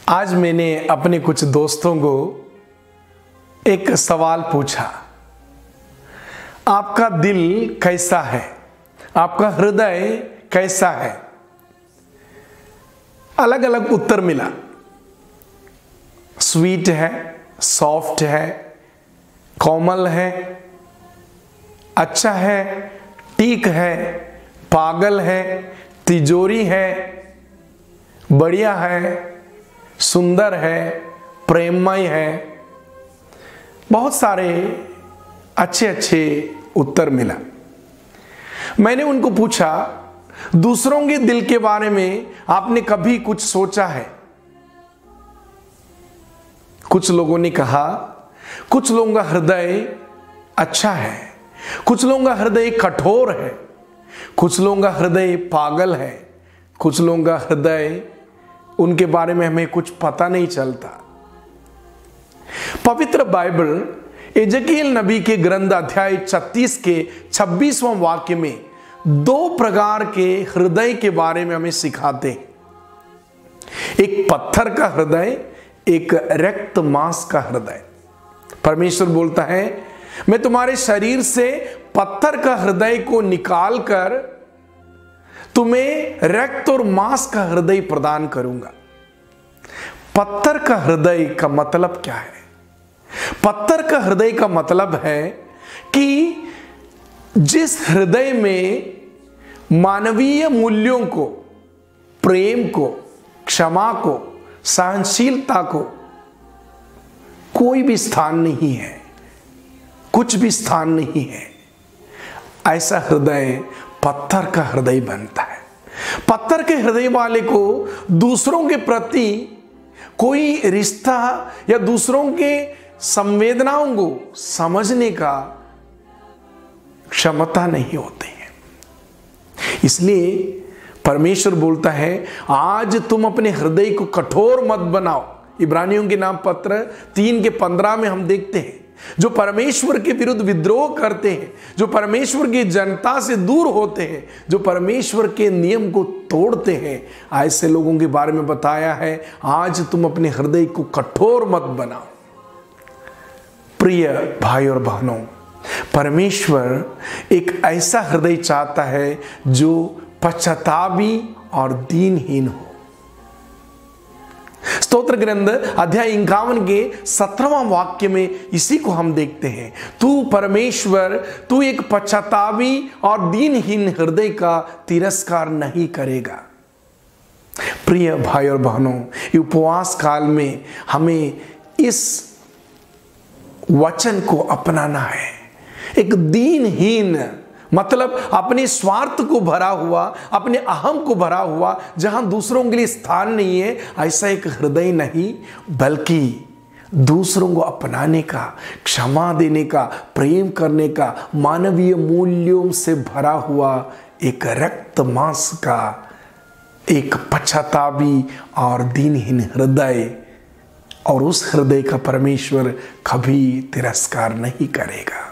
आज मैंने अपने कुछ दोस्तों को एक सवाल पूछा, आपका दिल कैसा है, आपका हृदय कैसा है। अलग अलग उत्तर मिला। स्वीट है, सॉफ्ट है, कोमल है, अच्छा है, ठीक है, पागल है, तिजोरी है, बढ़िया है, सुंदर है, प्रेममय है। बहुत सारे अच्छे अच्छे उत्तर मिला। मैंने उनको पूछा, दूसरों के दिल के बारे में आपने कभी कुछ सोचा है? कुछ लोगों ने कहा, कुछ लोगों का हृदय अच्छा है, कुछ लोगों का हृदय कठोर है, कुछ लोगों का हृदय पागल है, कुछ लोगों का हृदय, उनके बारे में हमें कुछ पता नहीं चलता। पवित्र बाइबल एजकीएल नबी के ग्रंथ अध्याय 36 के 26वां वाक्य में दो प्रकार के हृदय के बारे में हमें सिखाते हैं। एक पत्थर का हृदय, एक रक्त मांस का हृदय। परमेश्वर बोलता है, मैं तुम्हारे शरीर से पत्थर का हृदय को निकालकर तुम्हें रक्त और मांस का हृदय प्रदान करूंगा। पत्थर का हृदय का मतलब क्या है? पत्थर का हृदय का मतलब है कि जिस हृदय में मानवीय मूल्यों को, प्रेम को, क्षमा को, सहनशीलता को कोई भी स्थान नहीं है, कुछ भी स्थान नहीं है, ऐसा हृदय पत्थर का हृदय बनता है। पत्थर के हृदय वाले को दूसरों के प्रति कोई रिश्ता या दूसरों के संवेदनाओं को समझने का क्षमता नहीं होती है। इसलिए परमेश्वर बोलता है, आज तुम अपने हृदय को कठोर मत बनाओ। इब्रानियों के नाम पत्र 3 के 15 में हम देखते हैं, जो परमेश्वर के विरुद्ध विद्रोह करते हैं, जो परमेश्वर की जनता से दूर होते हैं, जो परमेश्वर के नियम को तोड़ते हैं, ऐसे लोगों के बारे में बताया है, आज तुम अपने हृदय को कठोर मत बनाओ। प्रिय भाई और बहनों, परमेश्वर एक ऐसा हृदय चाहता है जो पश्चातापी और दीनहीन हो। स्तोत्र ग्रंथ अध्याय 51 के 17वां वाक्य में इसी को हम देखते हैं। तू परमेश्वर, तू एक पश्चातापी और दीनहीन हृदय का तिरस्कार नहीं करेगा। प्रिय भाई और बहनों, उपवास काल में हमें इस वचन को अपनाना है। एक दीनहीन मतलब अपने स्वार्थ को भरा हुआ, अपने अहम को भरा हुआ, जहां दूसरों के लिए स्थान नहीं है, ऐसा एक हृदय नहीं, बल्कि दूसरों को अपनाने का, क्षमा देने का, प्रेम करने का, मानवीय मूल्यों से भरा हुआ एक रक्त मांस का, एक पश्चातापी और दीनहीन हृदय। और उस हृदय का परमेश्वर कभी तिरस्कार नहीं करेगा।